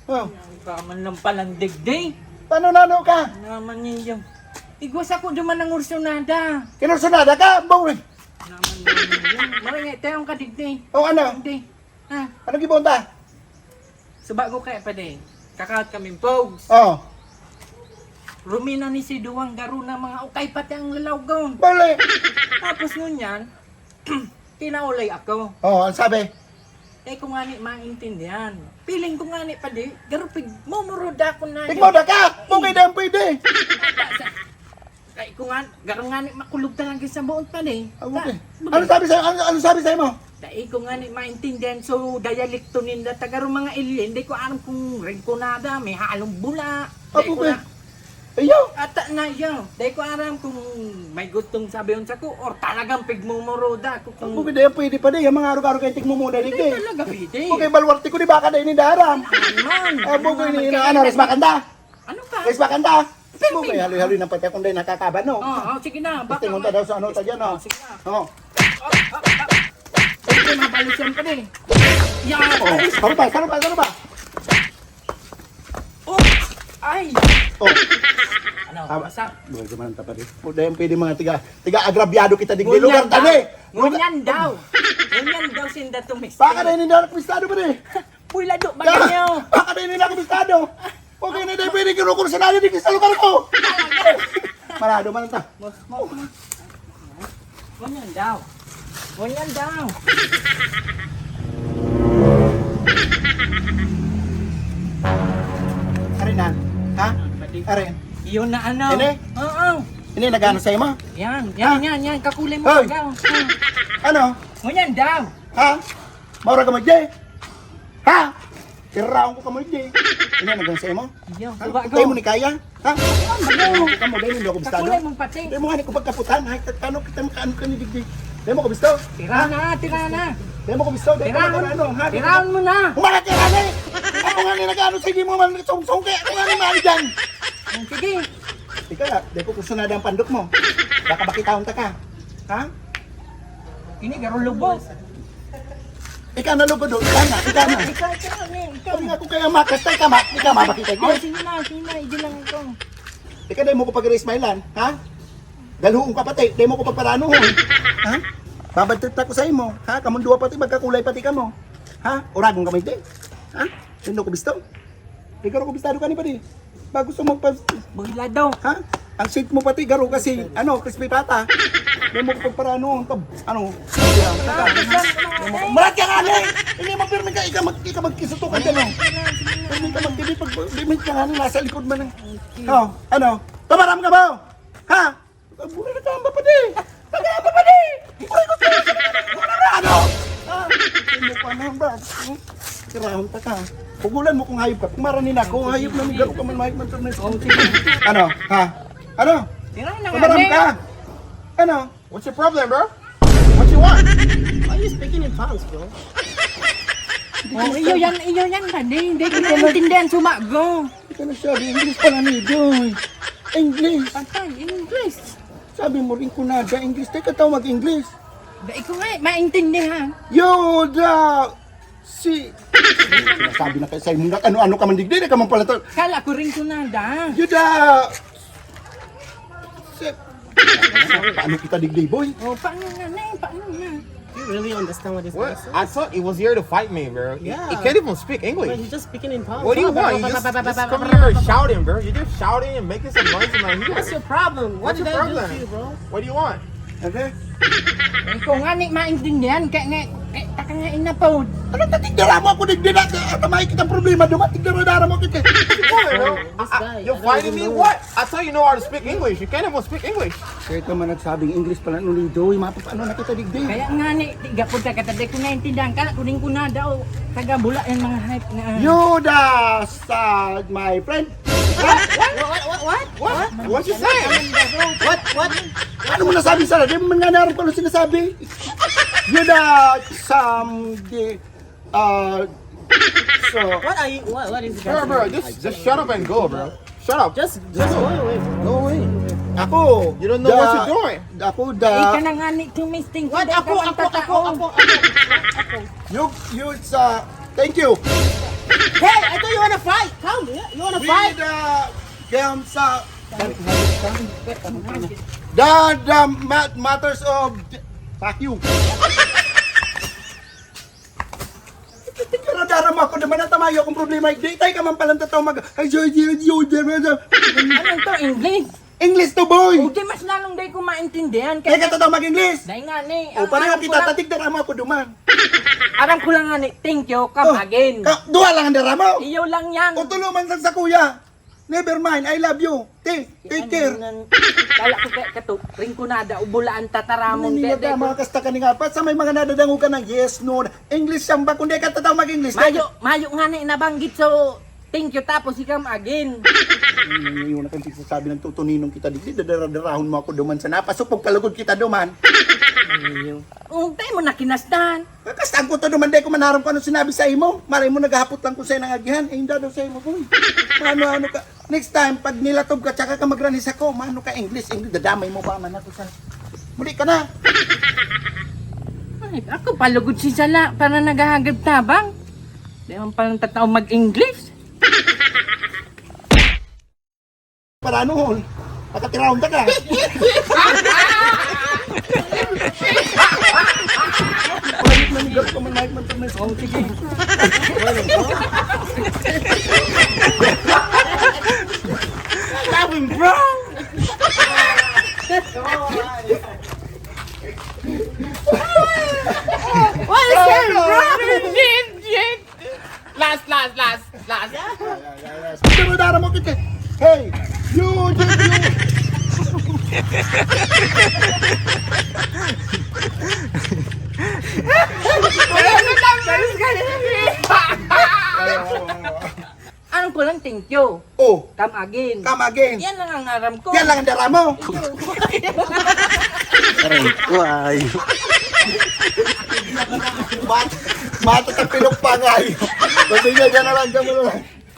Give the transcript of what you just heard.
Oh. Kaman lang palang digday. Paano nano ka? Naman ninyo. Igwas ako duman ng ursonada. Kinursunada ka? Bong. Naman ninyo. Maringay tayong kadigday. O ano? Digday. Ha? Ano gibunta? Subak ko kaya pa din. Kakaat kaming pogs. Oh. Rumina ni si Duwang garo na mga ukay pati ang lalawgon. Bali. Tapos nun yan, kinaulay ako. Oh, ano sabi? Eh kung nga ni maintindihan. Piling ko nga ni pa di, garo pig mumuruda ko na. Tigmaw na ka! Bukay na pwede. Kaya ko nga, garo nga ni makulog talaga sa buong pa di. Okay. Ano sabi sa'yo? Ano sabi sa'yo mo? Dahil ko nga ni maintindihan, so dialekto nila tagaro mga alien, hindi ko alam kung rinconada, may halong bula. Dahil ko Okay. na, Ayaw. ata na yun. Dahil ko alam kung may gustong sabihin sa ko, or talagang pigmumuruda ko kung... Bukay na pwede pa di. Yung mga araw-araw kayo tigmo muna Hindi dito. talaga pwede. Bukay balwarte ko di baka na daram. Aman. Bukay ni ano, resmakanda. Ano ka? Resmakanda. Bukay haloy-haloy ng pagka kung dahil nakakaban, no? Oo, sige na. Baka Tingon ta daw sa ano ta dyan, no? Sige na. Oo. Siyempre, mabalusyan pa din. Yan! Oh, saro pa. Oh! Ay! Oh. Ano, basa? Buhay ka man ang tapad eh. O dahil pwede mga tiga-agrabyado kita digdi lugar tani. Ngunyan daw. Ngunyan daw sinda tumis. Baka na hindi na kumistado pa rin. Pulado, baganyo. Baka na hindi na kumistado. Okay na dahil pwede kinukuro sa nalo digdi sa lugar ko. Marado man ta. Ngunyan daw. Ngunyan daw. Arinan. Ha? Arin. Iyon na ano. Ini? Oo. Hindi nagano sa'yo mo? Yan. Kakulay mo Hoy! kagaw. Ano? Ngunyan daw. Ha? Maura ka mo dyan? Ha? Tiraon ko ka mo dyan. Hindi nagano sa'yo mo? Iyo, Ha? suba Tayo mo ko. ni Kaya? Ha? Ano? Ka mo dahil hindi ako bistado. Kakulay mong pati. Hindi mo nga ni ko pagkaputan. Hay, kano kita makaano ka ni digdi. Hindi mo ko bisto. Tira na. Hindi mo ko bisto. Hindi mo ko ano. Ha? Tiraon mo na. Umakatira na eh! Ako nga ni nag-ano, sige mo man song-song kaya ako nga ni mali dyan. Sige. Ika nga, di ko kusunada ang pandok mo. Baka bakitaon ta ka. Ha? Ini garo lubos. Ika na lugo doon, ika na. Ikaw. Sabi nga kung kaya makastay ka, ika mabakita ko. Oh, sige na. Hindi lang ito. Ika di mo ko pag-resmailan, ha? Galhuong ka pati, di mo ko pagparanohon. Ha? Babadtot ko sa imo, ha? Kamon duwa pati, magkakulay pati ka mo. Ha? Uragong kamay di. Ha? Hindi ko bisto. Ikaw ko bistado ka ni pa di. Bago gusto mo pa... Buhila daw. Ha? Ang shape mo pati, garo kasi, crispy pata. Hindi mo ko pagparanohon. Marat ka nga ni! Hindi mo pirmin ka, ika magkisutukan ka no. Pirmin ka magkibit, pirmin ka nga ni, nasa likod man. Oh, ano? Tumaram ka ba? Ha? Bula na ka pa di! Tagaamba pa di! Uy, ko sa ano? Ha? Hindi mo pa na ba? Kirahon ta ka. Pugulan mo kung hayop ka. Kung maranin ako, hayop na may garo ka man mahit man sa nes. Ano? Ha? Ano? Tira na Tumaram ka? Ano? What's your problem, bro? What you want? Why are you speaking in tongues, bro? Oh, iyo yan ba? Hindi ko naintindihan sumago. Hindi ka na sabi, English pala ni Joy. English. Patay, English. Sabi mo rin kunada, English. Teka tao mag-English. Ba, ikaw nga, maintindihan. Yoda! Si... Sabi na kayo sa'yo muna, ano-ano ka man digdi, ka man pala to. Kala ko rin kunada. Yoda! Si... Paano kita digdi, boy? Oh, paano na? Do you really understand what this guy What? said? I thought he was here to fight me, bro. Yeah. He can't even speak But English. he's just speaking in tongues. What do you want? You just come here shouting, bro. You're just shouting and making some noise in my What's ear. your problem? What What's did your I do problem? to you, bro? What do you want? Okay? Ikaw nga ni maintindihan. Kaya taka nga inapod. Ano tatigdara mo ako digdi na? At makikita ang problema doon, tigdara mo kita. This guy, You're I don't fighting me? even know. What? I thought you know how to speak English. You can't even speak English. Kaya ka man nagsabing English pala nung ni Joy, paano na kita digdi? Kaya nga ni, tiga po ka tatay ko naintindihan. Kala ko rin kunada o taga bula yung mga hype na. Yoda, sad, my friend. What? What you saying? What? Ano mo nasabi sa di mo man nga naroon pa sinasabi? Yoda, so... What are you? What is Bro, that? bro, just shut up and go, bro. Shut up. Just go away, bro. No way. Ako. You don't know what you're doing. Ako Ika na nga ni tumisting. What? Ako. You, thank you. Hey, I thought you wanna fight. Come here. You wanna fight? Matters of fuck you. Pero darama ako naman na tamayo akong problema. Di tayo ka man palang tataw mag... Ay, Anong to, English? English to, boy! Hindi, mas lalong di ko maintindihan. Kaya ka tataw mag-English! Dahil nga ni, O, pareho kita, tatig darama ako duman. aram ko lang nga ni, thank you, come again. Duha lang ang darama. Iyo lang yan. O, tuluman sa kuya. Never mind, I love you. Take care. Kala ko kato, ringkunada, ubulaan, tataramon. Hindi ka mga kasta ka ni nga pa. Sa may mga nadadango ka ng yes, no. English siyang ba? Kung di ka tataw mag-English. Mayo nga ni nabanggit, so thank you, tapos come again. Yung sabi ng tutuninong kita di dadadarahon mo ako duman sa napasupog kalugod kita duman. Tayo mo na kinasdan. Kakastaan ko to duman, di ko manaram ko ano sinabi sa imo. Maray mo naghahapot lang ko sa'yo ng agihan. Eh, hindi daw sa imo ko. Ano ka. Next time, pag nilatob ka, tsaka ka magranis ako, mano ka English, dadamay mo ba man ako sa... Muli ka na. Ay, ako palugod si Sala para naghahagad tabang. Di man palang tatao mag-English. Para ano, nakatiraon ka ka. Manigat ko man, Mike, man. Oh, sige. Stop him, bro. What is that, bro? Shit. Last. Darama mo kita. Hey, you. Anong ko lang, thank you. Oh, Come again. come again. Yan lang ang aram ko. Yan lang ang daramo. Mata sa pilok pa nga. Basta niya, dyan na lang.